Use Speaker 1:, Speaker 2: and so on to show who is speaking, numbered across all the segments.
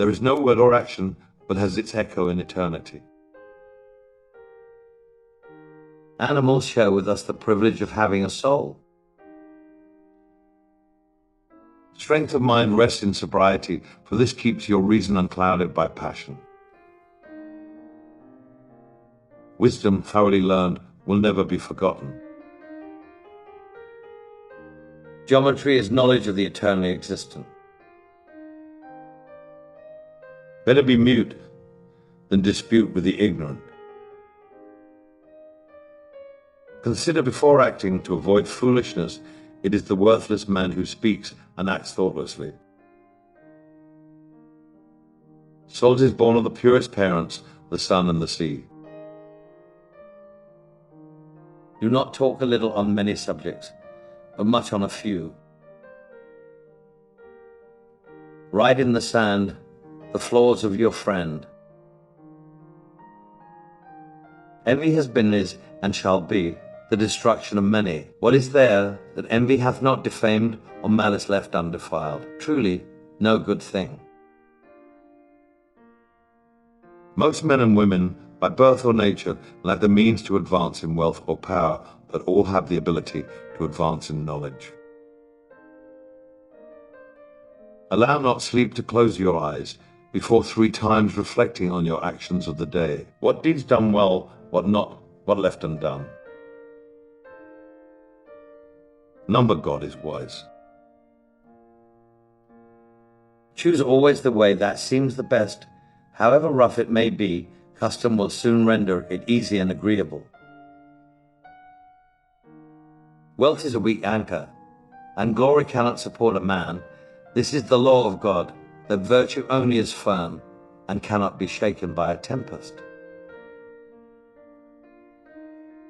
Speaker 1: There is no word or action but has its echo in eternity.
Speaker 2: Animals share with us the privilege of having a soul.
Speaker 1: Strength of mind rests in sobriety, for this keeps your reason unclouded by passion. Wisdom thoroughly learned will never be forgotten.
Speaker 2: Geometry is knowledge of the eternally existent.
Speaker 1: Better be mute than dispute with the ignorant. Consider before acting to avoid foolishness. It is the worthless man who speaks and acts thoughtlessly. Salt is born of the purest parents, the sun and the sea.
Speaker 2: Do not talk a little on many subjects, but much on a few. Write in the sand the flaws of your friend. Envy has been, is, and shall be the destruction of many. What is there that envy hath not defamed, or malice left undefiled? Truly, no good thing.
Speaker 1: Most men and women, by birth or nature, lack the means to advance in wealth or power, but all have the ability to advance in knowledge. Allow not sleep to close your eyes before 3 times reflecting on your actions of the day. What deeds done well, what not, what left undone. None but God is wise.
Speaker 2: Choose always the way that seems the best. However rough it may be, custom will soon render it easy and agreeable. Wealth is a weak anchor, and glory cannot support a man. This is the law of God, that virtue only is firm, and cannot be shaken by a tempest.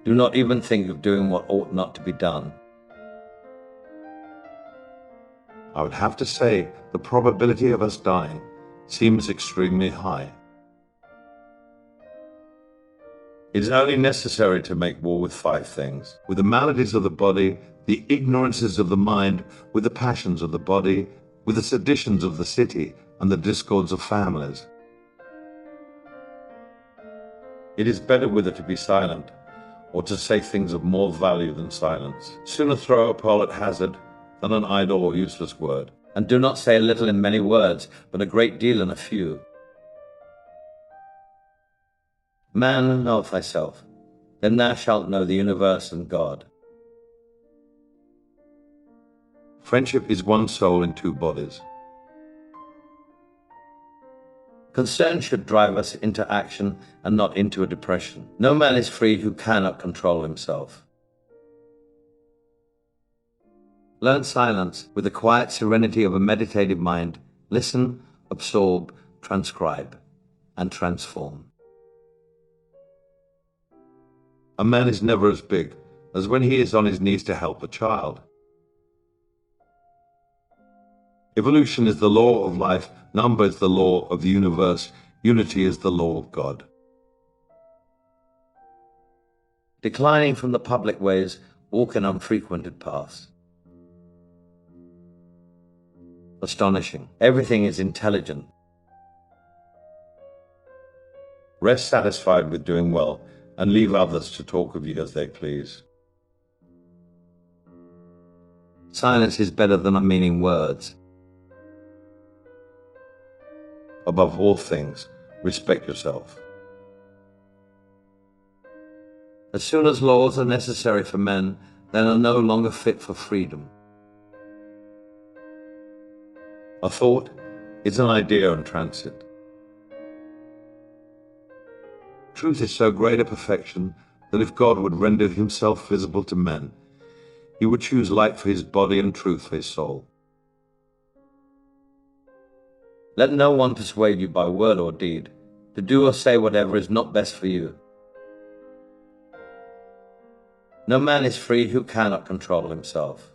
Speaker 2: Do not even think of doing what ought not to be done.
Speaker 1: I would have to say the probability of us dying seems extremely high. It is only necessary to make war with 5 things: with the maladies of the body, the ignorances of the mind, with the passions of the body, with the seditions of the city, and the discords of families. It is better whether to be silent, or to say things of more value than silence. Sooner throw a pearl at hazard than an idle or useless word.
Speaker 2: And do not say a little in many words, but a great deal in a few. Man, know thyself, then thou shalt know the universe and God.
Speaker 1: Friendship is one soul in 2 bodies.
Speaker 2: Concern should drive us into action and not into a depression. No man is free who cannot control himself. Learn silence with the quiet serenity of a meditative mind. Listen, absorb, transcribe, and transform.
Speaker 1: A man is never as big as when he is on his knees to help a child. Evolution is the law of life, number is the law of the universe, unity is the law of God.
Speaker 2: Declining from the public ways, walk in unfrequented paths. Astonishing. Everything is intelligent.
Speaker 1: Rest satisfied with doing well, and leave others to talk of you as they please.
Speaker 2: Silence is better than unmeaning words.
Speaker 1: Above all things, respect yourself.
Speaker 2: As soon as laws are necessary for men, they are no longer fit for freedom.
Speaker 1: A thought is an idea in transit. Truth is so great a perfection that if God would render himself visible to men, he would choose light for his body and truth for his soul.
Speaker 2: Let no one persuade you by word or deed to do or say whatever is not best for you. No man is free who cannot control himself.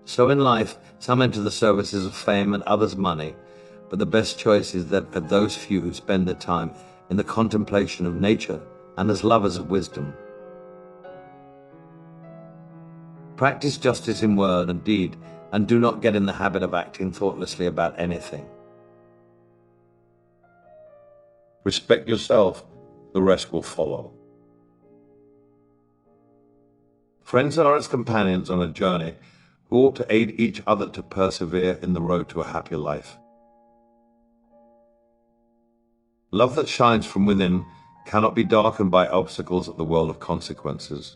Speaker 2: So in life, some enter the services of fame and others money, but the best choice is that for those few who spend their time in the contemplation of nature and as lovers of wisdom. Practice justice in word and deed, and do not get in the habit of acting thoughtlessly about anything.
Speaker 1: Respect yourself, the rest will follow. Friends are as companions on a journey who ought to aid each other to persevere in the road to a happy life. Love that shines from within cannot be darkened by obstacles of the world of consequences.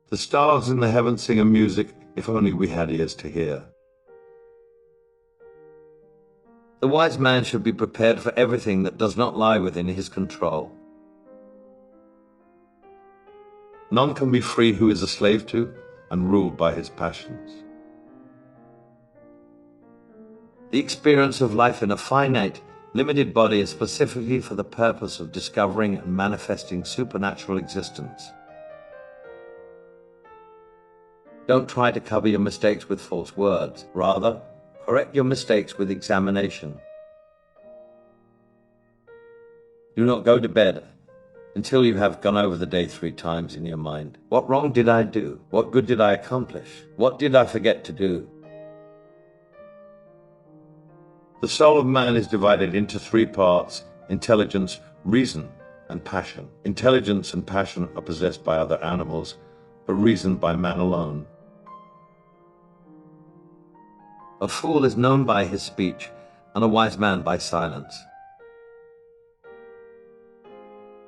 Speaker 1: The stars in the heavens sing a music, if only we had ears to hear.
Speaker 2: The wise man should be prepared for everything that does not lie within his control.
Speaker 1: None can be free who is a slave to and ruled by his passions.
Speaker 2: The experience of life in a finite, limited body is specifically for the purpose of discovering and manifesting supernatural existence. Don't try to cover your mistakes with false words. Rather, correct your mistakes with examination. Do not go to bed until you have gone over the day 3 times in your mind. What wrong did I do? What good did I accomplish? What did I forget to do?
Speaker 1: The soul of man is divided into 3 parts: intelligence, reason, and passion. Intelligence and passion are possessed by other animals, but reason by man alone.
Speaker 2: A fool is known by his speech, and a wise man by silence.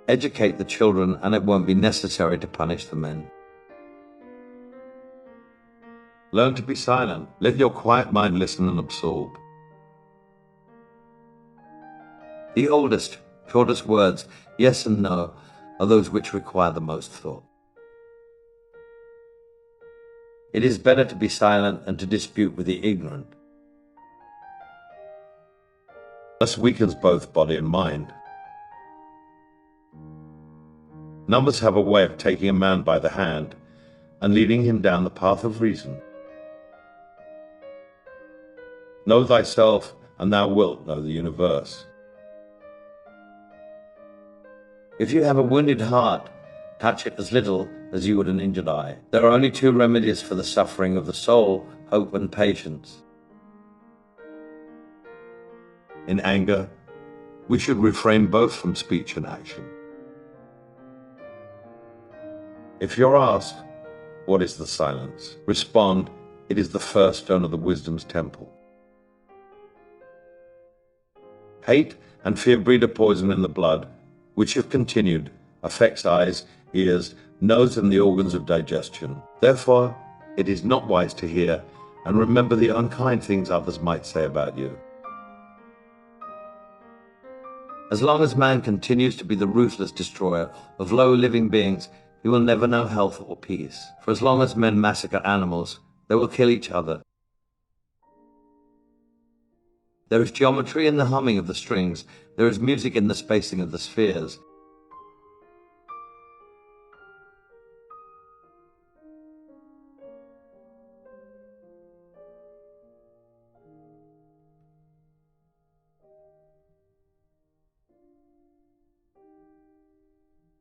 Speaker 2: Educate the children, and it won't be necessary to punish the men.
Speaker 1: Learn to be silent. Let your quiet mind listen and absorb.
Speaker 2: The oldest, shortest words, yes and no, are those which require the most thought. It is better to be silent than to dispute with the ignorant.
Speaker 1: Thus weakens both body and mind. Numbers have a way of taking a man by the hand and leading him down the path of reason. Know thyself, and thou wilt know the universe.
Speaker 2: If you have a wounded heart, touch it as little as you would an injured eye. There are only 2 remedies for the suffering of the soul: hope and patience.
Speaker 1: In anger, we should refrain both from speech and action. If you're asked, what is the silence? Respond, it is the first stone of the wisdom's temple. Hate and fear breed a poison in the blood, which if continued, affects eyes, ears, nose, and the organs of digestion. Therefore, it is not wise to hear and remember the unkind things others might say about you.
Speaker 2: As long as man continues to be the ruthless destroyer of low living beings, he will never know health or peace. For as long as men massacre animals, they will kill each other. There is geometry in the humming of the strings. There is music in the spacing of the spheres.